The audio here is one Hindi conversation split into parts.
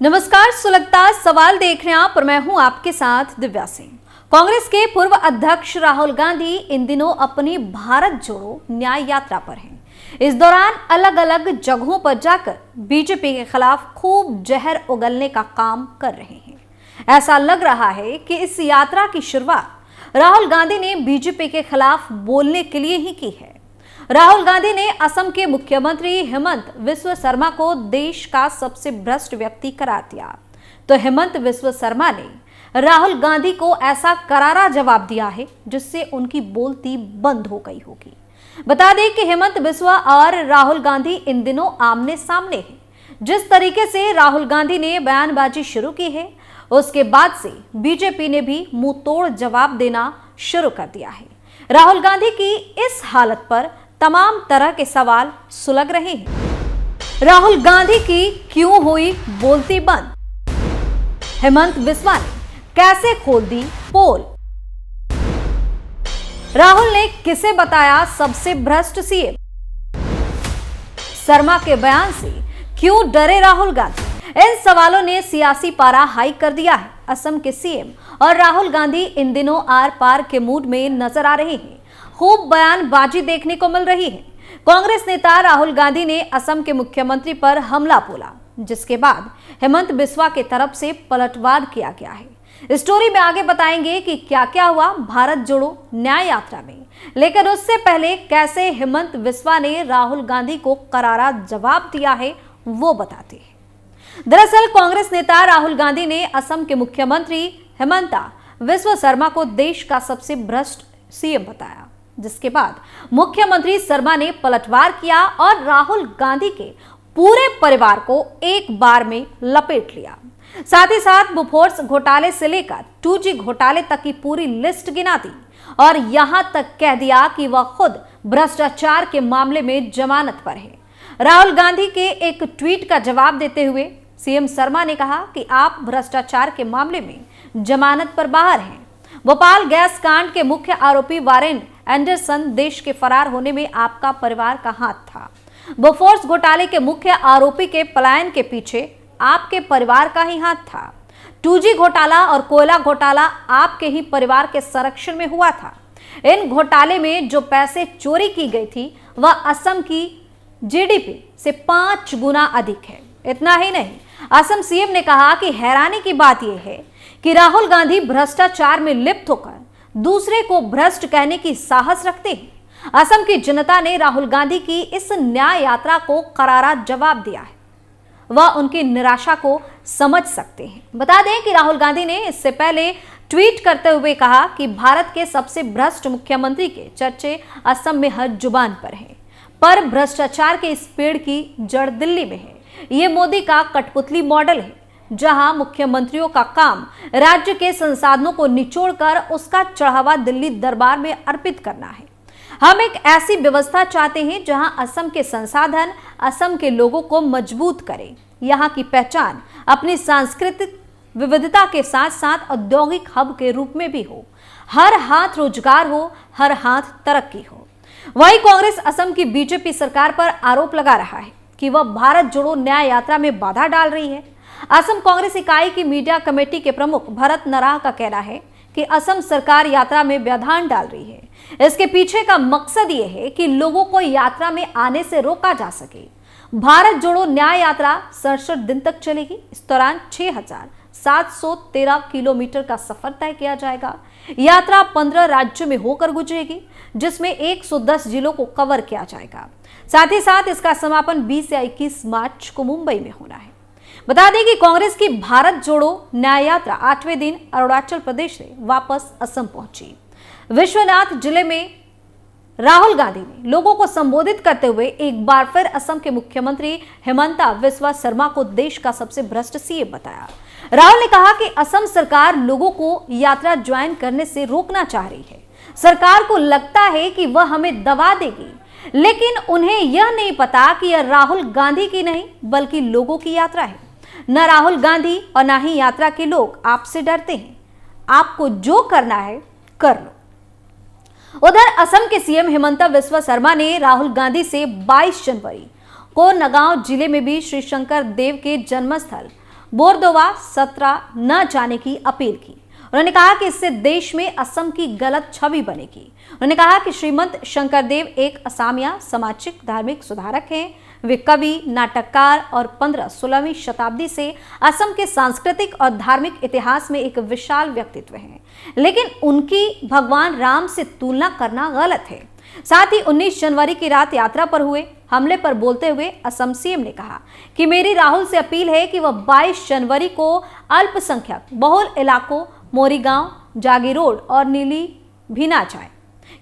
नमस्कार, सुलगता सवाल देख रहे हैं आप और मैं हूं आपके साथ दिव्या सिंह। कांग्रेस के पूर्व अध्यक्ष राहुल गांधी इन दिनों अपनी भारत जोड़ो न्याय यात्रा पर हैं। इस दौरान अलग अलग जगहों पर जाकर बीजेपी के खिलाफ खूब जहर उगलने का काम कर रहे हैं। ऐसा लग रहा है कि इस यात्रा की शुरुआत राहुल गांधी ने बीजेपी के खिलाफ बोलने के लिए ही की है। राहुल गांधी ने असम के मुख्यमंत्री हेमंत बिस्वा शर्मा को देश का सबसे भ्रष्ट व्यक्ति करार दिया, तो हेमंत बिस्वा शर्मा ने राहुल गांधी को ऐसा करारा जवाब दिया है जिससे उनकी बोलती बंद हो गई होगी। बता दें कि हेमंत बिस्वा और राहुल गांधी इन दिनों आमने सामने हैं। जिस तरीके से राहुल गांधी ने बयानबाजी शुरू की है, उसके बाद से बीजेपी ने भी मुंह तोड़ जवाब देना शुरू कर दिया है। राहुल गांधी की इस हालत पर तमाम तरह के सवाल सुलग रहे हैं। राहुल गांधी की क्यों हुई बोलती बंद? हेमंत बिस्वा ने कैसे खोल दी पोल? राहुल ने किसे बताया सबसे भ्रष्ट सीएम? शर्मा के बयान से क्यों डरे राहुल गांधी? इन सवालों ने सियासी पारा हाई कर दिया है। असम के सीएम और राहुल गांधी इन दिनों आर पार के मूड में नजर आ रहे हैं। खूब बयानबाजी देखने को मिल रही है। कांग्रेस नेता राहुल गांधी ने असम के मुख्यमंत्री पर हमला बोला, जिसके बाद हेमंत बिस्वा के तरफ से पलटवार किया गया है। स्टोरी में आगे बताएंगे कि क्या क्या हुआ भारत जोड़ो न्याय यात्रा में, लेकिन उससे पहले कैसे हेमंत बिस्वा ने राहुल गांधी को करारा जवाब दिया है वो बताते हैं। दरअसल कांग्रेस नेता राहुल गांधी ने असम के मुख्यमंत्री हेमंता बिस्वा शर्मा को देश का सबसे भ्रष्ट सीएम बताया, जिसके बाद मुख्यमंत्री शर्मा ने पलटवार किया और राहुल गांधी के पूरे परिवार को एक बार में लपेट लिया। साथ ही साथ बोफोर्स घोटाले से लेकर 2G घोटाले तक की पूरी लिस्ट गिना दी और यहां तक कह दिया कि वह खुद भ्रष्टाचार के मामले में जमानत पर है। राहुल गांधी के एक ट्वीट का जवाब देते हुए सीएम शर्मा ने कहा कि आप भ्रष्टाचार के मामले में जमानत पर बाहर हैं। भोपाल गैस कांड के मुख्य आरोपी वारेन एंडरसन देश के फरार होने में आपका परिवार का हाथ था। बोफोर्स घोटाले के मुख्य आरोपी के पलायन के पीछे आपके परिवार का ही हाथ था। 2G घोटाला और कोयला घोटाला आपके ही परिवार के संरक्षण में हुआ था। इन घोटाले में जो पैसे चोरी की गई थी वह असम की जीडीपी से 5 गुना अधिक है। इतना ही नहीं, असम सीएम ने कहा कि हैरानी की बात यह है कि राहुल गांधी भ्रष्टाचार में लिप्त होकर दूसरे को भ्रष्ट कहने की साहस रखते हैं। असम की जनता ने राहुल गांधी की इस न्याय यात्रा को करारा जवाब दिया है। वह उनकी निराशा को समझ सकते हैं। बता दें कि राहुल गांधी ने इससे पहले ट्वीट करते हुए कहा कि भारत के सबसे भ्रष्ट मुख्यमंत्री के चर्चे असम में हर जुबान पर हैं, पर भ्रष्टाचार के इस पेड़ की जड़ दिल्ली में है। ये मोदी का कठपुतली मॉडल है, जहां मुख्यमंत्रियों का काम राज्य के संसाधनों को निचोड़कर उसका चढ़ावा दिल्ली दरबार में अर्पित करना है। हम एक ऐसी व्यवस्था चाहते हैं जहां असम के संसाधन असम के लोगों को मजबूत करें, यहां की पहचान अपनी सांस्कृतिक विविधता के साथ साथ औद्योगिक हब के रूप में भी हो, हर हाथ रोजगार हो, हर हाथ तरक्की हो। वहीं कांग्रेस असम की बीजेपी सरकार पर आरोप लगा रहा है कि वह भारत जोड़ो न्याय यात्रा में बाधा डाल रही है। असम कांग्रेस इकाई की मीडिया कमेटी के प्रमुख भरत नराह का कहना है कि असम सरकार यात्रा में व्यवधान डाल रही है। इसके पीछे का मकसद ये है कि लोगों को यात्रा में आने से रोका जा सके। भारत जोड़ो न्याय यात्रा 67 दिन तक चलेगी। इस दौरान 6713 किलोमीटर का सफर तय किया जाएगा। यात्रा 15 राज्यों में होकर गुजरेगी, जिसमें 110 जिलों को कवर किया जाएगा। साथ ही साथ इसका समापन 20 या 21 मार्च को मुंबई में होना है। बता दें कि कांग्रेस की भारत जोड़ो न्याय यात्रा 8वें दिन अरुणाचल प्रदेश से वापस असम पहुंची। विश्वनाथ जिले में राहुल गांधी ने लोगों को संबोधित करते हुए एक बार फिर असम के मुख्यमंत्री हेमंता बिस्वा शर्मा को देश का सबसे भ्रष्ट सीएम बताया। राहुल ने कहा कि असम सरकार लोगों को यात्रा ज्वाइन करने से रोकना चाह रही है। सरकार को लगता है कि वह हमें दबा देगी, लेकिन उन्हें यह नहीं पता कि यह राहुल गांधी की नहीं बल्कि लोगों की यात्रा है। न राहुल गांधी और न ही यात्रा के लोग आपसे डरते हैं। आपको जो करना है कर लो। उधर असम के सीएम हेमंता बिस्वा शर्मा ने राहुल गांधी से 22 जनवरी को नगांव जिले में भी श्री शंकर देव के जन्मस्थल बोरदोवा सत्रा न जाने की अपील की। उन्होंने कहा कि इससे देश में असम की गलत छवि बनेगी। उन्होंने कहा कि श्रीमंत शंकरदेव एक असामिया सामाजिक धार्मिक सुधारक हैं। वे कवि, नाटककार और 15-16वीं शताब्दी से असम के सांस्कृतिक और धार्मिक इतिहास में एक विशाल व्यक्तित्व हैं, लेकिन उनकी भगवान राम से तुलना करना गलत है। साथ ही 19 जनवरी की रात यात्रा पर हुए हमले पर बोलते हुए असम सीएम ने कहा कि मेरी राहुल से अपील है कि वह 22 जनवरी को अल्पसंख्यक बहुल इलाकों मोरीगांव, जागीरोड और नीली भी ना जाए,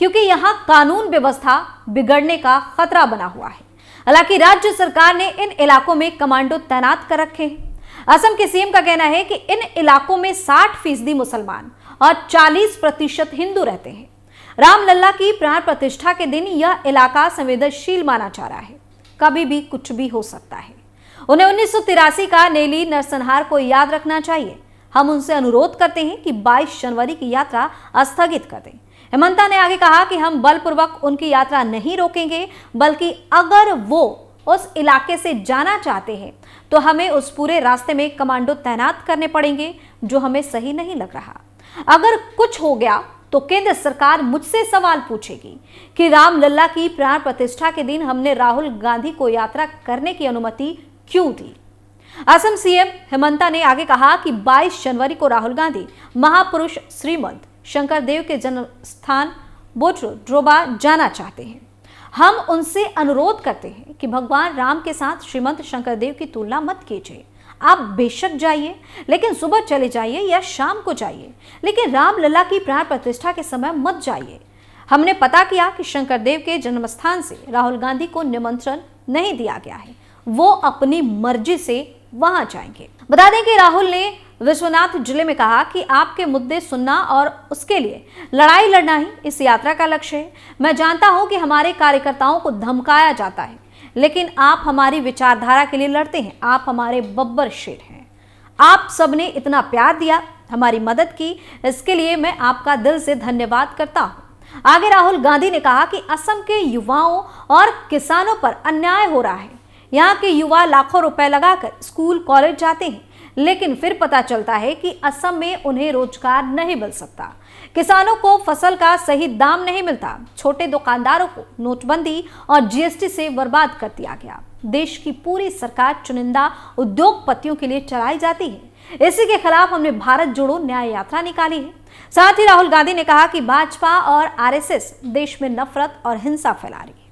क्योंकि यहां कानून व्यवस्था बिगड़ने का खतरा बना हुआ है। हालांकि राज्य सरकार ने इन इलाकों में कमांडो तैनात कर रखे हैं। असम के सीएम का कहना है कि इन इलाकों में 60% मुसलमान और 40% हिंदू रहते हैं। रामलला की प्राण प्रतिष्ठा के दिन यह इलाका संवेदनशील माना जा रहा है, कभी भी कुछ भी हो सकता है। उन्हें 1983 का नेली नरसंहार को याद रखना चाहिए। हम उनसे अनुरोध करते हैं कि 22 जनवरी की यात्रा स्थगित कर दें। हेमंता ने आगे कहा कि हम बलपूर्वक उनकी यात्रा नहीं रोकेंगे, बल्कि अगर वो उस इलाके से जाना चाहते हैं तो हमें उस पूरे रास्ते में कमांडो तैनात करने पड़ेंगे, जो हमें सही नहीं लग रहा। अगर कुछ हो गया तो केंद्र सरकार मुझसे सवाल पूछेगी कि रामलला की प्राण प्रतिष्ठा के दिन हमने राहुल गांधी को यात्रा करने की अनुमति क्यों दी। असम सीएम हेमंता ने आगे कहा कि 22 जनवरी को राहुल गांधी महापुरुष श्रीमंत शंकरदेव के जन्म स्थान बोट्रोड्रोबा जाना चाहते हैं। हम उनसे अनुरोध करते हैं कि भगवान राम के साथ श्रीमंत शंकरदेव की तुलना मत कीजिए। आप बेशक जाइए, लेकिन सुबह चले जाइए या शाम को जाइए, लेकिन रामलला की प्राण प्रतिष्ठा के समय मत जाइए। हमने पता किया कि शंकरदेव के जन्मस्थान से राहुल गांधी को निमंत्रण नहीं दिया गया है, वो अपनी मर्जी से वहां जाएंगे। बता दें कि राहुल ने विश्वनाथ जिले में कहा कि आपके मुद्दे सुनना और उसके लिए लड़ाई लड़ना ही इस यात्रा का लक्ष्य है। मैं जानता हूं कि हमारे कार्यकर्ताओं को धमकाया जाता है, लेकिन आप हमारी विचारधारा के लिए लड़ते हैं। आप हमारे बब्बर शेर हैं। आप सबने इतना प्यार दिया, हमारी मदद की, इसके लिए मैं आपका दिल से धन्यवाद करता हूं। आगे राहुल गांधी ने कहा कि असम के युवाओं और किसानों पर अन्याय हो रहा है। यहाँ के युवा लाखों रुपए लगाकर स्कूल कॉलेज जाते हैं, लेकिन फिर पता चलता है कि असम में उन्हें रोजगार नहीं मिल सकता। किसानों को फसल का सही दाम नहीं मिलता। छोटे दुकानदारों को नोटबंदी और जीएसटी से बर्बाद कर दिया गया। देश की पूरी सरकार चुनिंदा उद्योगपतियों के लिए चलाई जाती है। इसी के खिलाफ हमने भारत जोड़ो न्याय यात्रा निकाली है। साथ ही राहुल गांधी ने कहा कि भाजपा और आरएसएस देश में नफरत और हिंसा फैला रही है।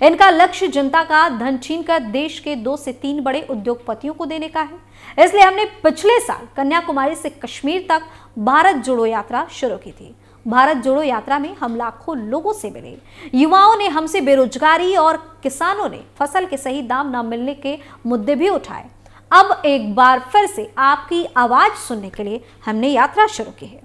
इनका लक्ष्य जनता का धन छीनकर देश के 2 से 3 बड़े उद्योगपतियों को देने का है। इसलिए हमने पिछले साल कन्याकुमारी से कश्मीर तक भारत जोड़ो यात्रा शुरू की थी। भारत जोड़ो यात्रा में हम लाखों लोगों से मिले। युवाओं ने हमसे बेरोजगारी और किसानों ने फसल के सही दाम न मिलने के मुद्दे भी उठाए। अब एक बार फिर से आपकी आवाज सुनने के लिए हमने यात्रा शुरू की है।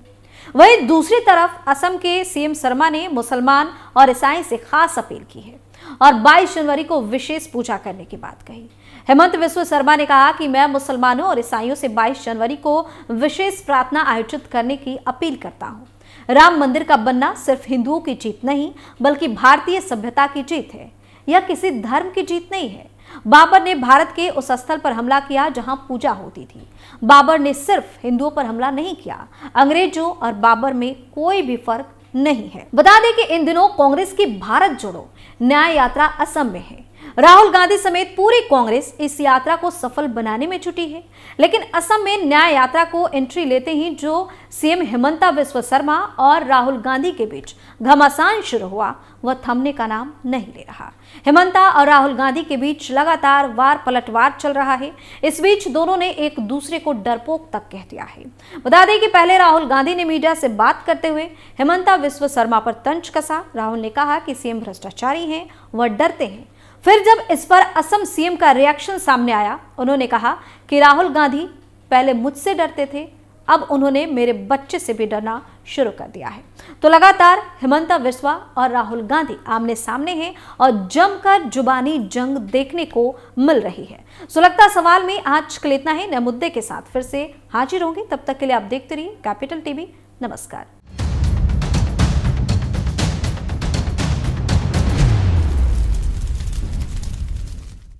वहीं दूसरी तरफ असम के सीएम शर्मा ने मुसलमान और ईसाई से खास अपील की है और 22 जनवरी को विशेष पूजा करने की बात कही। हेमंत बिस्वा शर्मा ने कहा कि मैं मुसलमानों और ईसाइयों से 22 जनवरी को विशेष प्रार्थना आयोजित करने की अपील करता हूं। राम मंदिर का बनना सिर्फ हिंदुओं की जीत नहीं, बल्कि भारतीय सभ्यता की जीत है। यह किसी धर्म की जीत नहीं है। बाबर ने भारत के उस स्थल पर हमला किया जहां पूजा होती थी। बाबर ने सिर्फ हिंदुओं पर हमला नहीं किया। अंग्रेजों और बाबर में कोई भी फर्क नहीं है। बता दें कि इन दिनों कांग्रेस की भारत जोड़ो न्याय यात्रा असम में है। राहुल गांधी समेत पूरी कांग्रेस इस यात्रा को सफल बनाने में जुटी है, लेकिन असम में न्याय यात्रा को एंट्री लेते ही जो सीएम हेमंता बिस्वा शर्मा और राहुल गांधी के बीच घमासान शुरू हुआ, वह थमने का नाम नहीं ले रहा। हेमंता और राहुल गांधी के बीच लगातार वार पलटवार चल रहा है। इस बीच दोनों ने एक दूसरे को डरपोक तक कह दिया है। बता दें कि पहले राहुल गांधी ने मीडिया से बात करते हुए हेमंता बिस्वा शर्मा पर तंज कसा। राहुल ने कहा कि सीएम भ्रष्टाचारी हैं, वह डरते हैं। फिर जब इस पर असम सीएम का रिएक्शन सामने आया, उन्होंने कहा कि राहुल गांधी पहले मुझसे डरते थे, अब उन्होंने मेरे बच्चे से भी डरना शुरू कर दिया है। तो लगातार हेमंता बिस्वा और राहुल गांधी आमने सामने हैं और जमकर जुबानी जंग देखने को मिल रही है। सुलगता सवाल में आज के लिए इतना ही। नए मुद्दे के साथ फिर से हाजिर होंगे। तब तक के लिए आप देखते रहिए कैपिटल टीवी। नमस्कार।